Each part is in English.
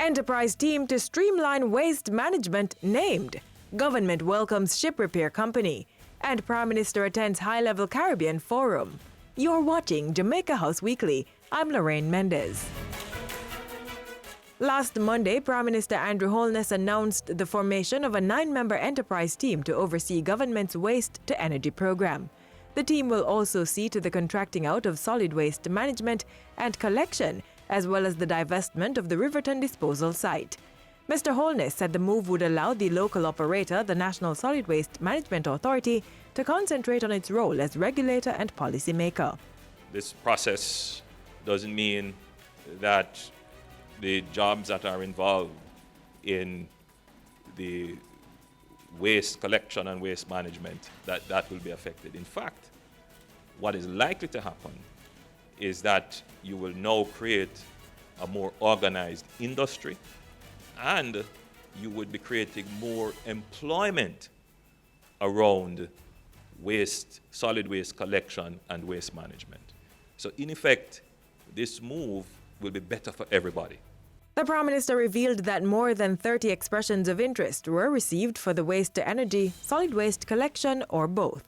Enterprise team to streamline waste management named. Government welcomes ship repair company. And Prime Minister attends high-level Caribbean forum. You're watching Jamaica House Weekly. I'm Lorraine Mendez. Last Monday, Prime Minister Andrew Holness announced the formation of a 9-member enterprise team to oversee government's waste-to-energy program. The team will also see to the contracting out of solid waste management and collection, as well as the divestment of the Riverton disposal site. Mr. Holness said the move would allow the local operator, the National Solid Waste Management Authority, to concentrate on its role as regulator and policymaker. This process doesn't mean that the jobs that are involved in the waste collection and waste management, that will be affected. In fact, what is likely to happen is that you will now create a more organized industry, and you would be creating more employment around waste, solid waste collection and waste management. So in effect, this move will be better for everybody. The Prime Minister revealed that more than 30 expressions of interest were received for the waste-to-energy, solid waste collection, or both.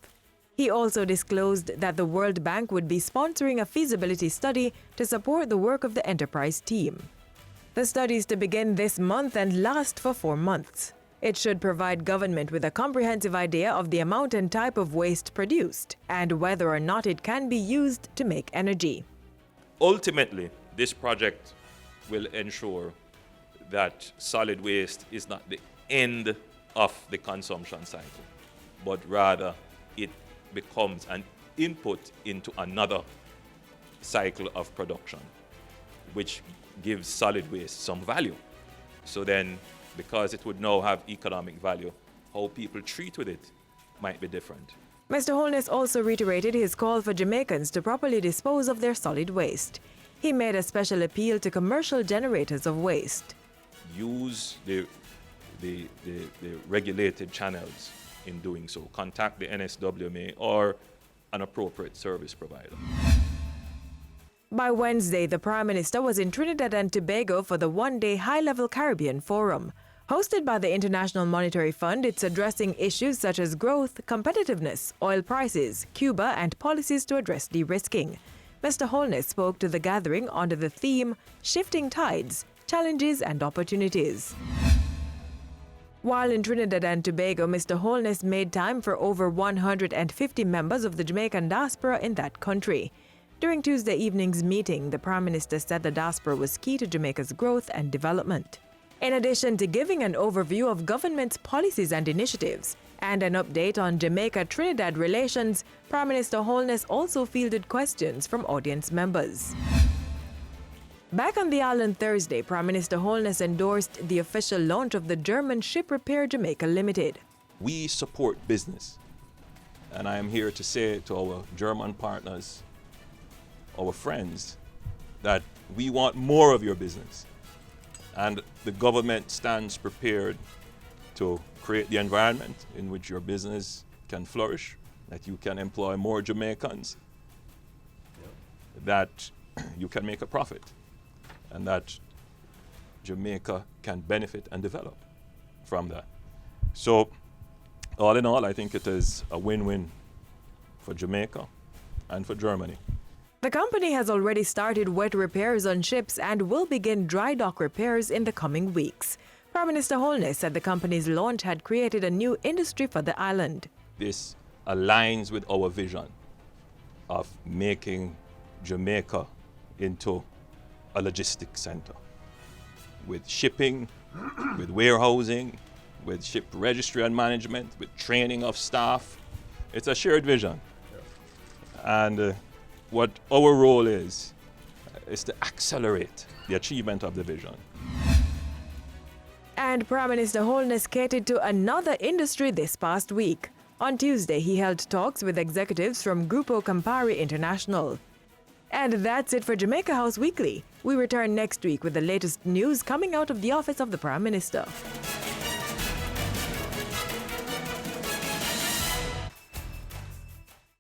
He also disclosed that the World Bank would be sponsoring a feasibility study to support the work of the enterprise team. The study is to begin this month and last for 4 months. It should provide government with a comprehensive idea of the amount and type of waste produced and whether or not it can be used to make energy. Ultimately, this project will ensure that solid waste is not the end of the consumption cycle, but rather it becomes an input into another cycle of production, which gives solid waste some value. So then, because it would now have economic value, how people treat with it might be different. Mr. Holness also reiterated his call for Jamaicans to properly dispose of their solid waste. He made a special appeal to commercial generators of waste. Use the regulated channels in doing so. Contact the NSWMA or an appropriate service provider. By Wednesday, the Prime Minister was in Trinidad and Tobago for the one-day high-level Caribbean forum. Hosted by the International Monetary Fund, it's addressing issues such as growth, competitiveness, oil prices, Cuba, and policies to address de-risking. Mr. Holness spoke to the gathering under the theme, Shifting Tides, Challenges and Opportunities. While in Trinidad and Tobago, Mr. Holness made time for over 150 members of the Jamaican diaspora in that country. During Tuesday evening's meeting, the Prime Minister said the diaspora was key to Jamaica's growth and development. In addition to giving an overview of government's policies and initiatives and an update on Jamaica-Trinidad relations, Prime Minister Holness also fielded questions from audience members. Back on the island Thursday, Prime Minister Holness endorsed the official launch of the German Ship Repair Jamaica Limited. We support business, and I am here to say to our German partners, our friends, that we want more of your business. And the government stands prepared to create the environment in which your business can flourish, that you can employ more Jamaicans, that you can make a profit, and that Jamaica can benefit and develop from that. So, all in all, I think it is a win-win for Jamaica and for Germany. The company has already started wet repairs on ships and will begin dry dock repairs in the coming weeks. Prime Minister Holness said the company's launch had created a new industry for the island. This aligns with our vision of making Jamaica into a logistics center with shipping, with warehousing, with ship registry and management, with training of staff. It's a shared vision. And what our role is to accelerate the achievement of the vision. And Prime Minister Holness catered to another industry this past week. On Tuesday, he held talks with executives from Grupo Campari International. And that's it for Jamaica House Weekly. We return next week with the latest news coming out of the office of the Prime Minister.